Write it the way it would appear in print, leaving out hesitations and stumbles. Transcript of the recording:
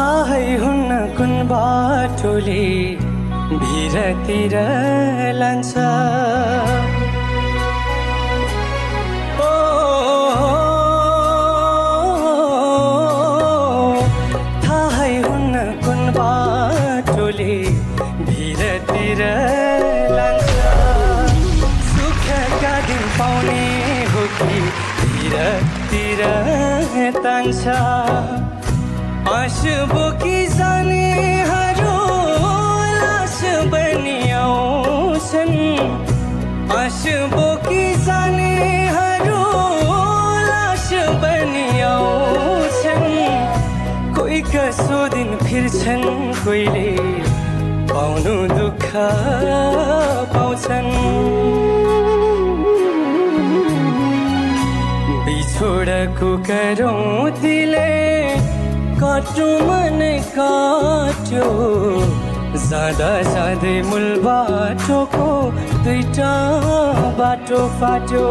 थाहै हुन्न कुन बाटोले भिरतिर लान्छ थाहै हुन्न कुन बाटोले भिरतिर लान्छ सुखका दिन पाउने हो कि भिरतिर तान्छ आँसु बोकी जानेहरू लास बनी आउँछन् आँसु बोकी जानेहरू लास बनी आउँछन् कोही कसो दिन फिर्छन् कोहीले पाउनु दुःख पाउँछन् बिछोडको करौँतीले काट्यो मन काट्यो जाँदा जाँदै मूल बाटोको दुईटा बाटो फाट्यो।